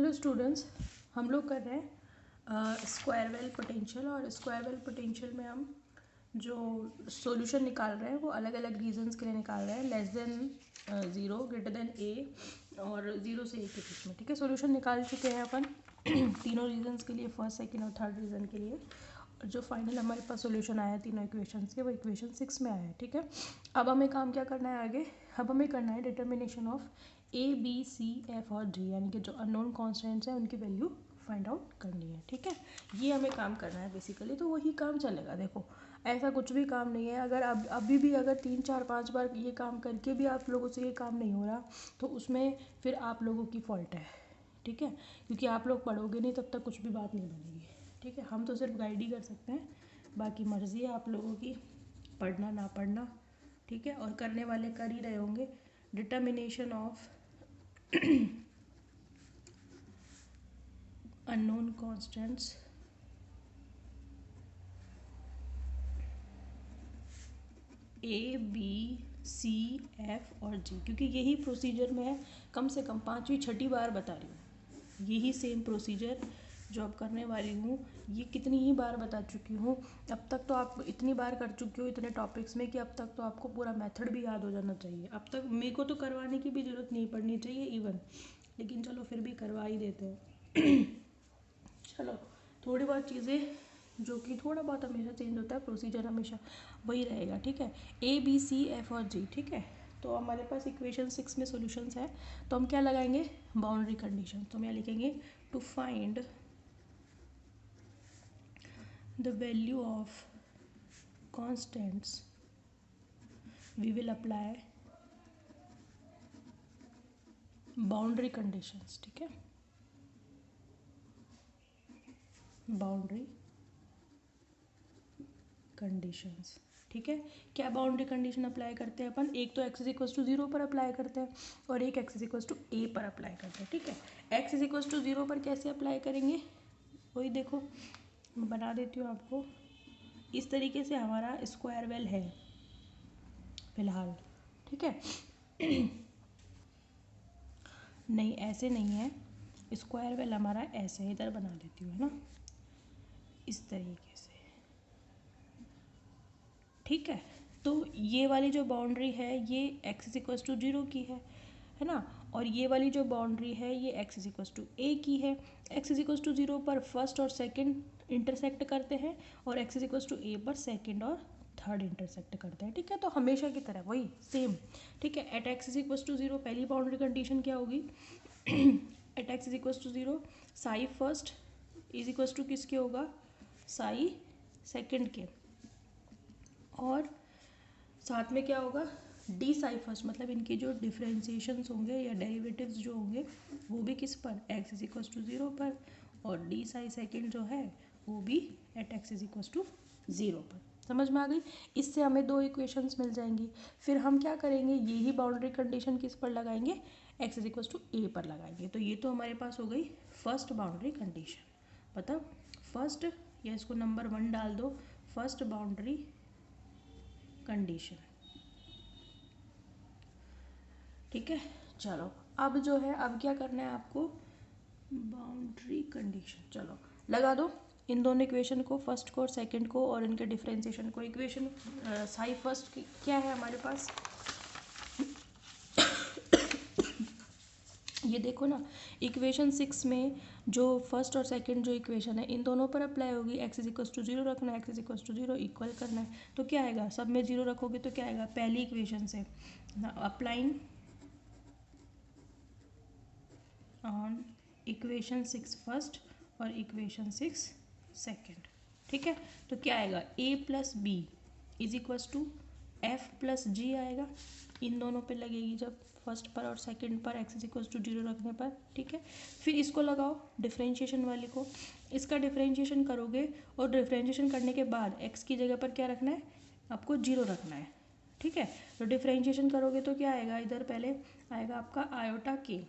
Hello students, हम लोग कर रहे हैं स्क्वायर वेल पोटेंशियल। और स्क्वायर वेल पोटेंशियल में हम जो सॉल्यूशन निकाल रहे हैं वो अलग अलग रीजंस के लिए निकाल रहे हैं, लेस देन 0, ग्रेटर देन ए और 0 से 1 के बीच में। ठीक है, सॉल्यूशन निकाल चुके हैं अपन तीनों रीजंस के लिए, फर्स्ट सेकंड और थर्ड रीजन के लिए। और जो फाइनल हमारे पास सॉल्यूशन आया तीनों इक्वेशंस के, वो इक्वेशन 6 में आया है। ठीक है, अब हमें काम क्या करना है आगे? अब हमें करना है determination of A B C F और जी, यानी कि जो अननोन कॉन्स्टेंट्स हैं उनकी वैल्यू फाइंड आउट करनी है। ठीक है, ये हमें काम करना है बेसिकली। तो वही काम चलेगा। देखो, ऐसा कुछ भी काम नहीं है। अगर अब अभी भी अगर 3 4 5 बार ये काम करके भी आप लोगों से ये काम नहीं हो रहा, तो उसमें फिर आप लोगों की फॉल्ट है। ठीक है, क्योंकि आप लोग पढ़ोगे नहीं तब तक कुछ भी बात नहीं बनेगी। ठीक है, हम तो सिर्फ गाइड ही कर सकते हैं, बाकी मर्जी है आप लोगों की पढ़ना ना पढ़ना। ठीक है, और करने वाले कर ही रहे होंगे। Determination of unknown constants A B C F और जी, क्योंकि यही प्रोसीजर मैं कम से कम 5वीं 6ठी बार बता रही हूँ। यही सेम प्रोसीजर जो अब करने वाली हूँ, ये कितनी ही बार बता चुकी हूँ। अब तक तो आप इतनी बार कर चुके हो इतने टॉपिक्स में कि अब तक तो आपको पूरा मेथड भी याद हो जाना चाहिए। अब तक मेरे को तो करवाने की भी ज़रूरत नहीं पड़नी चाहिए इवन, लेकिन चलो फिर भी करवा ही देते हैं। चलो, थोड़ी बहुत चीज़ें जो कि थोड़ा बहुत हमेशा चेंज होता है, प्रोसीजर हमेशा वही रहेगा। ठीक है, ए बी सी एफ और जी। ठीक है, तो हमारे पास इक्वेशन 6 में सॉल्यूशंस है, तो हम क्या लगाएंगे? Boundary condition. तो हम यहाँ लिखेंगे to find the value of constants we will apply boundary conditions. ठीक है, बाउंड्री कंडीशंस। ठीक है, क्या बाउंड्री कंडीशन अप्लाई करते हैं अपन? एक तो एक्स इज इक्वल्स टू 0 पर अप्लाई करते हैं और एक x is equals to a पर अप्लाई करते हैं। ठीक है, एक्स इज इक्वल्स टू 0 पर कैसे अप्लाई करेंगे वही देखो, मैं बना देती हूँ आपको। इस तरीके से हमारा स्क्वायर वेल है फिलहाल। ठीक है, नहीं ऐसे नहीं है, स्क्वायर वेल हमारा ऐसे इधर बना देती हूँ, है ना, इस तरीके से। ठीक है, तो ये वाली जो बाउंड्री है ये एक्स इज इक्वल्स टू 0 की है ना, और ये वाली जो बाउंड्री है ये एक्स इज इक्वल्स टू ए की है। एक्स इज इक्वल्स टू 0 पर फर्स्ट और सेकंड इंटरसेक्ट करते हैं और x is equals to a पर सेकंड और थर्ड इंटरसेक्ट करते हैं। ठीक है, तो हमेशा की तरह वही सेम। ठीक है, at x is equals to 0 पहली बाउंड्री कंडीशन क्या होगी? At x is equals to 0 psi first is equals to किसके होगा? साई सेकंड के, और साथ में क्या होगा? डी साई फर्स्ट, मतलब इनके जो डिफ्रेंशिएशंस होंगे या डेरिवेटिव्स जो होंगे वो भी किस पर? एक्स इज इक्वल्स टू 0 पर, और डी साई सेकेंड जो है वो भी at x is equals to 0 पर। समझ में आ गई? इससे हमें 2 इक्वेशंस मिल जाएंगी। फिर हम क्या करेंगे? यही बाउंड्री कंडीशन किस पर लगाएंगे? X is equals to a पर लगाएंगे। तो ये तो हमारे पास हो गई फर्स्ट बाउंड्री कंडीशन। बताओ, फर्स्ट, या इसको नंबर 1 डाल दो, फर्स्ट बाउंड्री कंडीशन। ठीक है, चलो अब जो है, अब क्या करना है आपको? बाउंड्री कंडीशन चलो लगा दो इन दोनों इक्वेशन को, फर्स्ट को और सेकंड को, और इनके डिफरेंशिएशन को। इक्वेशन साई फर्स्ट क्या है हमारे पास? ये देखो ना, इक्वेशन 6 में जो फर्स्ट और सेकंड जो इक्वेशन है इन दोनों पर अप्लाई होगी। एक्स इज इक्वल्स टू 0 रखना है, X is equals to 0 equal करना है, तो क्या आएगा? सब में 0 रखोगे तो क्या आएगा? पहली इक्वेशन से अप्लाइंग ऑन इक्वेशन 6 फर्स्ट और इक्वेशन 6 सेकेंड। ठीक है, तो क्या आएगा? A plus b is equals to f plus g आएगा। इन दोनों पे लगेगी जब फर्स्ट पर और सेकंड पर एक्स इज इक्वल्स टू 0 रखने पर। ठीक है, फिर इसको लगाओ डिफरेंशिएशन वाले को, इसका डिफरेंशिएशन करोगे और डिफरेंशिएशन करने के बाद एक्स की जगह पर क्या रखना है? आपको 0 रखना है। ठीक है, तो डिफरेंशिएशन करोगे तो क्या आएगा? इधर पहले आएगा आपका आयोटा के,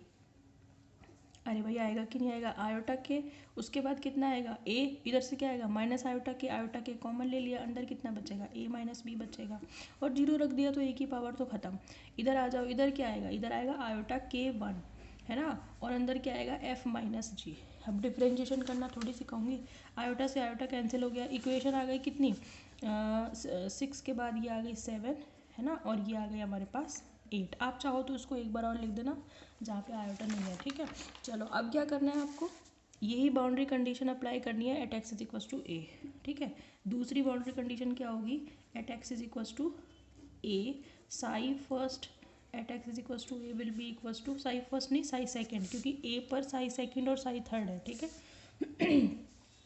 अरे भाई आएगा कि नहीं आएगा? आयोटा के, उसके बाद कितना आएगा? ए, इधर से क्या आएगा? माइनस आयोटा के कॉमन ले लिया, अंदर कितना बचेगा? ए माइनस बी बचेगा, और 0 रख दिया तो ए की पावर तो खत्म। इधर आ जाओ, इधर क्या आएगा? इधर आएगा आयोटा के 1, है ना, और अंदर क्या आएगा एफ माइनस जी। अब डिफ्रेंशिएशन करना थोड़ी सिखाऊंगी, आयोटा से आयोटा कैंसिल हो गया, इक्वेशन आ गई कितनी 6 के बाद ये आ गई 7, है ना, और ये आ गई हमारे पास 8। आप चाहो तो उसको एक बार और लिख देना जहाँ पे आयोटा नहीं है, ठीक है। चलो अब क्या करना है आपको, यही बाउंड्री कंडीशन अप्लाई करनी है at x is equals to a, ठीक है। दूसरी बाउंड्री कंडीशन क्या होगी, at x is equals to a psi first at x is equals to a will be equals to psi first नहीं psi second, क्योंकि ए पर साई सेकेंड और Sai third है, ठीक है।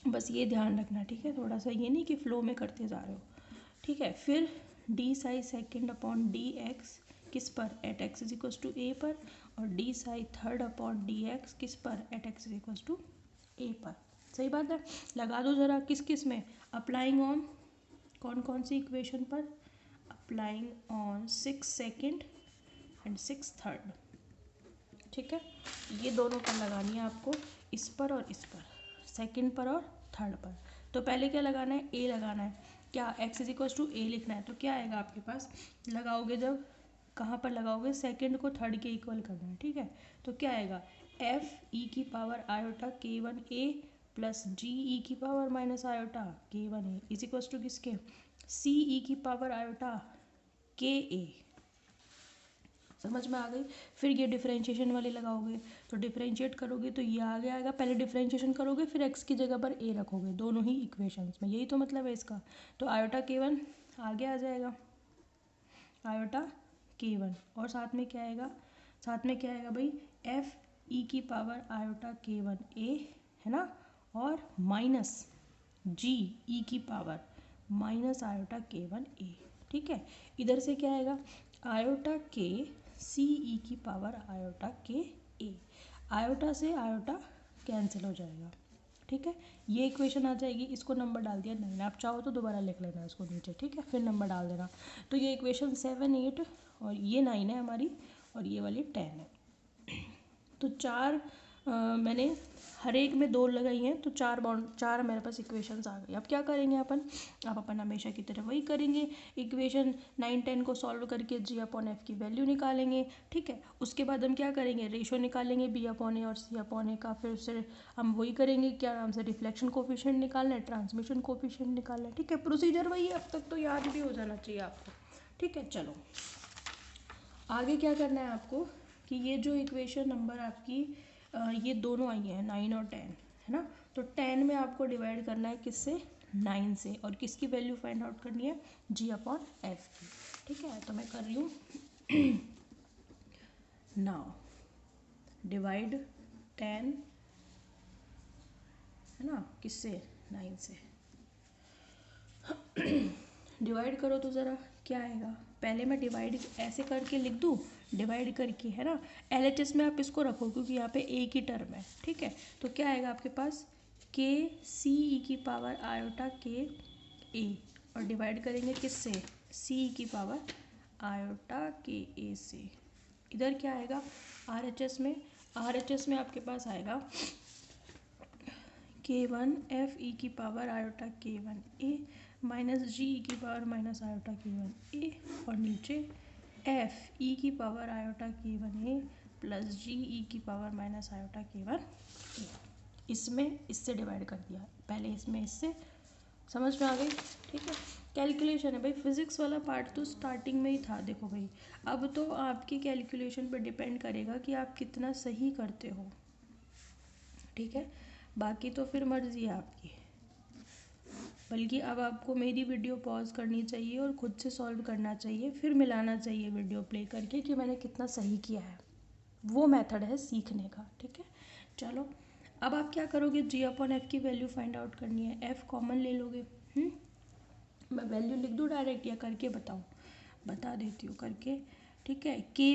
बस ये ध्यान रखना, ठीक है, थोड़ा सा ये नहीं कि फ्लो में करते जा रहे हो, ठीक है। फिर d psi second upon d x किस पर, at x is equals to a पर, और d psi third upon d x किस पर, at x is equals to a पर। सही बात है, लगा दो ज़रा किस किस में, अप्लाइंग ऑन कौन कौन सी इक्वेशन पर, applying on 6 second and 6 third, ठीक है। ये दोनों पर लगानी है आपको, इस पर और इस पर, सेकेंड पर और थर्ड पर। तो पहले क्या लगाना है, ए लगाना है, क्या एक्स इज इक्वल टू ए लिखना है। तो क्या आएगा आपके पास, लगाओगे जब कहाँ पर लगाओगे, सेकेंड को थर्ड के इक्वल करना है, ठीक है। तो क्या आएगा, एफ ई की पावर आयोटा के one A plus G E की पावर माइनस आयोटा के one A is equal to किसके, सी ई की पावर आयोटा के ए। समझ में आ गई। फिर ये डिफरेंशिएशन वाली लगाओगे, तो डिफरेंशिएट करोगे तो ये आगे आएगा, पहले डिफरेंशिएशन करोगे फिर एक्स की जगह पर ए रखोगे, दोनों ही इक्वेशंस में, यही तो मतलब है इसका। तो आयोटा के वन आगे आ जाएगा, आयोटा के वन, और साथ में क्या आएगा, साथ में क्या आएगा भाई, एफ ई की पावर आयोटा के वन ए, है ना, और माइनस जी ई की पावर माइनस आयोटा के वन ए, ठीक है। इधर से क्या आएगा, आयोटा के सी ई की पावर आयोटा के ए, आयोटा से आयोटा कैंसिल हो जाएगा, ठीक है। ये इक्वेशन आ जाएगी, इसको नंबर डाल दिया 9, आप चाहो तो दोबारा लिख लेना इसको नीचे, ठीक है, फिर नंबर डाल देना। तो ये इक्वेशन 7 8 और ये 9 है हमारी, और ये वाली 10 है। तो चार मैंने हर एक में 2 लगाई हैं, तो चार मेरे पास इक्वेशंस आ गई। अब क्या करेंगे अपन, आप अपन हमेशा की तरह वही करेंगे, इक्वेशन 9 10 को सॉल्व करके जी अपॉन एफ की वैल्यू निकालेंगे, ठीक है। उसके बाद हम क्या करेंगे, रेशो निकालेंगे बी अपॉन ए और सी अपॉन ए का, फिर से हम वही करेंगे, क्या नाम से, रिफ्लेक्शन कोफिशिएंट निकालना है, ट्रांसमिशन कोफिशिएंट निकालना है, ठीक है। प्रोसीजर वही है, अब तक तो याद भी हो जाना चाहिए आपको, ठीक है। चलो आगे क्या करना है आपको, कि ये जो इक्वेशन नंबर आपकी ये दोनों आई हैं 9 और 10, है ना। तो 10 में आपको डिवाइड करना है किससे, 9 से, और किसकी वैल्यू फाइंड आउट करनी है, जी अपॉन एफ की, ठीक है। तो मैं कर रही हूँ नाउ डिवाइड 10, है ना, किससे, 9 से। डिवाइड करो तो ज़रा क्या आएगा, पहले मैं डिवाइड ऐसे करके लिख दूँ, डिवाइड करके, है ना। एलएचएस में आप इसको रखो क्योंकि यहाँ पे ए की टर्म है, ठीक है। तो क्या आएगा आपके पास, के सी ई की पावर आयोटा के ए, और डिवाइड करेंगे किससे, सी ई की पावर आयोटा के ए से। इधर क्या आएगा, आरएचएस में, आरएचएस में आपके पास आएगा के वन एफ ई की पावर आयोटा के वन ए माइनस जी ई की पावर माइनस आयोटा के वन ए, और नीचे एफ ई की पावर आयोटा के one A plus G E की पावर माइनस आयोटा के वन ए। इसमें इससे डिवाइड कर दिया, पहले इसमें इससे, समझ में आ गई, ठीक है। कैलकुलेशन है भाई, फिजिक्स वाला पार्ट तो स्टार्टिंग में ही था, देखो भाई। अब तो आपकी कैलकुलेशन पर डिपेंड करेगा कि आप कितना सही करते हो, ठीक है। बाकी तो फिर मर्जी है आपकी, बल्कि अब आपको मेरी वीडियो पॉज करनी चाहिए और खुद से सॉल्व करना चाहिए, फिर मिलाना चाहिए वीडियो प्ले करके कि मैंने कितना सही किया है। वो मेथड है सीखने का, ठीक है। चलो अब आप क्या करोगे, जी अपॉन एफ की वैल्यू फाइंड आउट करनी है, एफ कॉमन ले लोगे। मैं वैल्यू लिख दूँ डायरेक्ट या करके बताऊँ, बता देती हूँ करके, ठीक है। के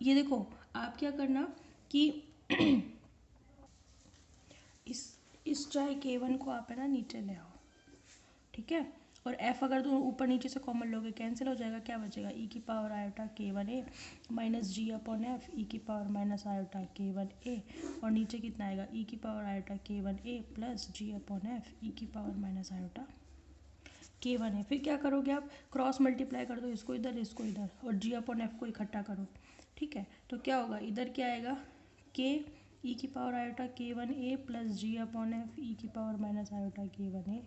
ये देखो आप क्या करना कि इस चाहे के वन को आप है ना नीचे ले आओ, ठीक है। और एफ अगर तुम ऊपर नीचे से कॉमन लोगे कैंसिल हो जाएगा, क्या बचेगा, ई की पावर आयोटा के वन ए माइनस जी अपॉन एफ ई की पावर माइनस आयोटा के वन ए, और नीचे कितना आएगा, ई की पावर आयोटा के one A plus ji upon F E की पावर माइनस आयोटा के वन ए। फिर क्या करोगे आप, क्रॉस मल्टीप्लाई कर दो, इसको इधर और जी अपॉन एफ को इकट्ठा करो, ठीक है। तो क्या होगा, इधर क्या आएगा, के ई की पावर आयोटा k1a प्लस जी अपॉन एफ ई की पावर माइनस आयोटा k1a,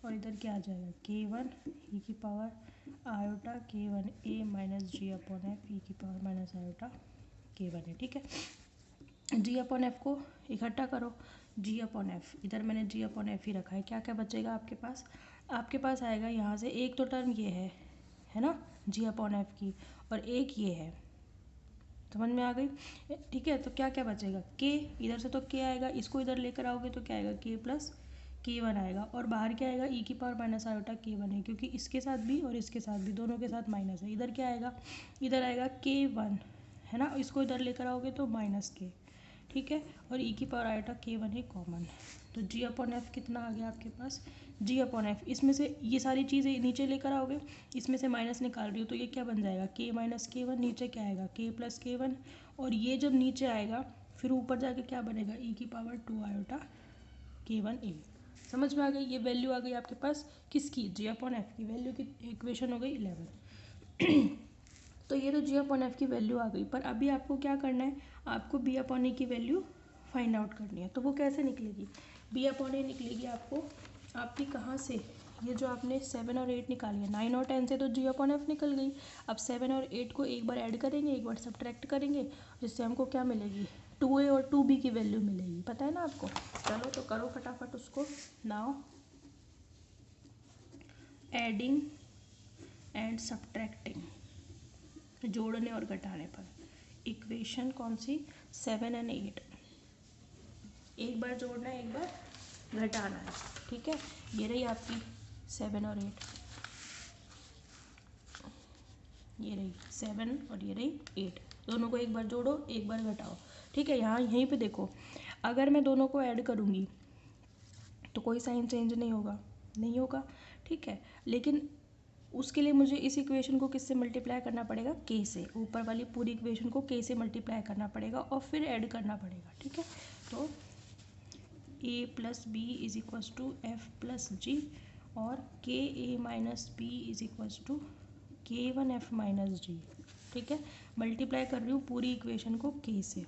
और इधर क्या आ जाएगा k1 ई की पावर आयोटा k1a माइनस जी अपॉन एफ ई की पावर माइनस आयोटा k1a। ठीक है, जी अपॉन एफ को इकट्ठा करो, जी अपॉन एफ, इधर मैंने जी अपॉन एफ ही रखा है। क्या क्या बचेगा आपके पास? आपके पास आएगा यहाँ से एक तो टर्म ये है ना, जी अपॉन एफ की, और एक ये है, समझ में आ गई? ठीक है, तो क्या क्या बचेगा? के, इधर से तो के आएगा, इसको इधर लेकर आओगे तो क्या आएगा के प्लस k1 आएगा, और बाहर क्या आएगा ई की पावर माइनस आयोटा k1 है, क्योंकि इसके साथ भी और इसके साथ भी दोनों के साथ माइनस है। इधर क्या आएगा? इधर आएगा k1 है ना, इसको इधर लेकर आओगे तो माइनस के, ठीक है, और ई की पावर आयोटा k1 है कॉमन, तो जी अपॉन एफ कितना आ गया आपके पास? जी अपॉन एफ, इसमें से ये सारी चीज़ें नीचे लेकर आओगे, इसमें से माइनस निकाल रही हो तो ये क्या बन जाएगा k माइनस k1, नीचे क्या आएगा k प्लस k1, और ये जब नीचे आएगा फिर ऊपर जाके क्या बनेगा ई की पावर 2 आयोटा k1a। समझ में आ गई? ये वैल्यू आ गई आपके पास किसकी? जी अपॉन एफ की वैल्यू की इक्वेशन हो गई 11। तो ये तो जी अपॉन एफ की वैल्यू आ गई, पर अभी आपको क्या करना है? आपको बी अपॉन ए की वैल्यू फाइंड आउट करनी है। तो वो कैसे निकलेगी? बी अपॉन ए निकलेगी आपको आपकी कहाँ से? ये जो आपने 7 और 8 निकाली है, 9 और 10 से तो जी अपॉन एफ निकल गई। अब 7 और 8 को एक बार ऐड करेंगे, एक बार सब्ट्रैक्ट करेंगे, जिससे हमको क्या मिलेगी? 2a और 2b की वैल्यू मिलेगी, पता है ना आपको? चलो तो करो फटाफट उसको। नाउ एडिंग एंड सब्ट्रैक्टिंग, जोड़ने और घटाने पर इक्वेशन कौन सी? 7 एंड 8, एक बार जोड़ना है एक बार घटाना है, ठीक है। ये रही आपकी 7 और 8, ये रही 7 और ये रही 8, दोनों को एक बार जोड़ो एक बार घटाओ, ठीक है। यहाँ यहीं पे देखो, अगर मैं दोनों को ऐड करूँगी तो कोई साइन चेंज नहीं होगा, नहीं होगा, ठीक है। लेकिन उसके लिए मुझे इस इक्वेशन को किससे मल्टीप्लाई करना पड़ेगा? के से, ऊपर वाली पूरी इक्वेशन को के से मल्टीप्लाई करना पड़ेगा और फिर ऐड करना पड़ेगा, ठीक है। तो a plus b is equals to f plus g, और k a minus b is equals to k one f minus g, ठीक है। मल्टीप्लाई कर रही हूँ पूरी इक्वेशन को के से,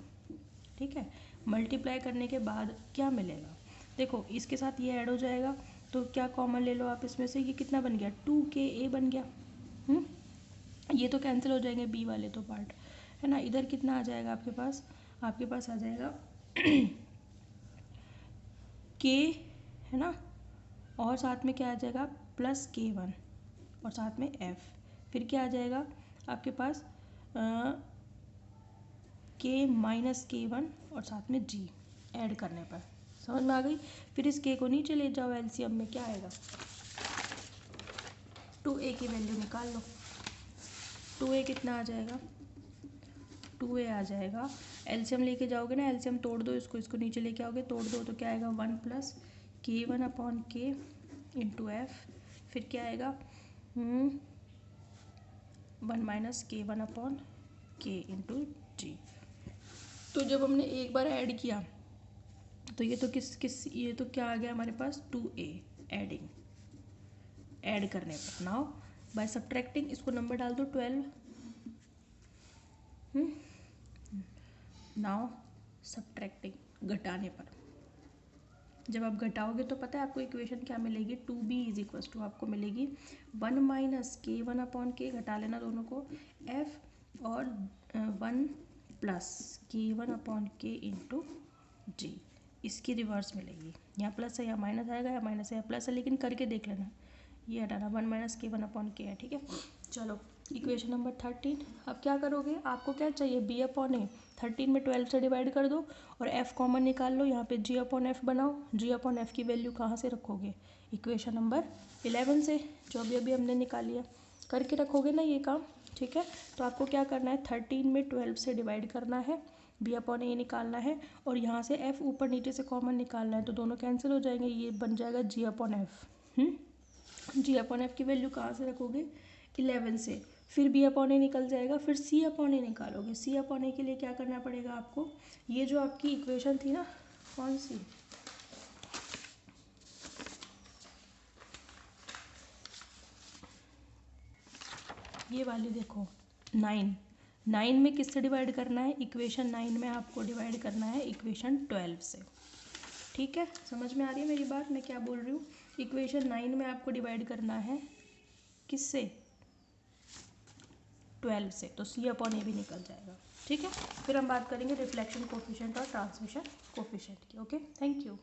ठीक है। मल्टीप्लाई करने के बाद क्या मिलेगा? देखो इसके साथ ये ऐड हो जाएगा, तो क्या कॉमन ले लो आप इसमें से, ये कितना बन गया? 2ka बन गया। ये तो कैंसिल हो जाएंगे बी वाले तो पार्ट, है ना। इधर कितना आ जाएगा आपके पास? आपके पास आ जाएगा k, है ना, और साथ में क्या आ जाएगा? प्लस k1, और साथ में f, फिर क्या आ जाएगा आपके पास? k माइनस k1 और साथ में g ऐड करने पर, समझ में आ गई? फिर इस k को नीचे ले जाओ, एलसीएम में क्या आएगा? 2a की वैल्यू निकाल लो। 2a कितना आ जाएगा? 2a आ जाएगा, एलसीएम लेके जाओगे ना, एलसीएम तोड़ दो, इसको नीचे लेके आओगे, तोड़ दो तो क्या आएगा? 1 plus k1 upon k into f, फिर क्या आएगा? 1 minus k1 upon k into g. तो जब हमने एक बार ऐड किया तो ये तो ये तो क्या आ गया हमारे पास? 2a एडिंग, ऐड करने पर। नाउ बाय सब्ट्रैक्टिंग, इसको नंबर डाल दो 12। नाउ सब्ट्रैक्टिंग, घटाने पर, जब आप घटाओगे तो पता है आपको इक्वेशन क्या मिलेगी? 2b इज इक्वल्स टू आपको मिलेगी 1 माइनस k1 अपॉन के, घटा लेना दोनों को, f, और 1 प्लस k1 अपॉन के इंटू जी, इसकी रिवर्स मिलेगी। यहाँ प्लस है, यहाँ माइनस आएगा, यहाँ माइनस है, यहाँ प्लस है, लेकिन करके देख लेना, ये हटाना, 1 माइनस k1 अपॉन के है, ठीक है। चलो इक्वेशन नंबर 13, अब क्या करोगे? आपको क्या चाहिए? बी अपॉन ए, 13 में 12 से डिवाइड कर दो और f कॉमन निकाल लो, यहाँ पे जी अपॉन एफ बनाओ। जी अपॉन एफ की वैल्यू कहाँ से रखोगे? इक्वेशन नंबर 11 से, जो अभी अभी हमने निकाली है। करके रखोगे ना ये काम, ठीक है। तो आपको क्या करना है? 13 में 12 से डिवाइड करना है, बी अपॉन ए निकालना है, और यहाँ से f ऊपर नीचे से कॉमन निकालना है, तो दोनों कैंसिल हो जाएंगे, ये बन जाएगा जी अपॉन एफ। जी अपॉन एफ की वैल्यू कहाँ से रखोगे? 11 से, फिर बी अपॉन ए निकल जाएगा, फिर सी अपॉन ए निकालोगे। सी अपॉन ए के लिए क्या करना पड़ेगा आपको? ये जो आपकी इक्वेशन थी ना, कौन सी? ये वाली देखो, 9, 9 में किससे डिवाइड करना है, इक्वेशन 9 में आपको डिवाइड करना है इक्वेशन 12 से। ठीक है, समझ में आ रही है मेरी बात, मैं क्या बोल रही हूँ। इक्वेशन 9 में आपको डिवाइड करना है किससे, 12 से, तो C/A भी निकल जाएगा। ठीक है, फिर हम बात करेंगे रिफ्लेक्शन कोफिशिएंट और ट्रांसमिशन कोफिशिएंट की। Okay, thank you.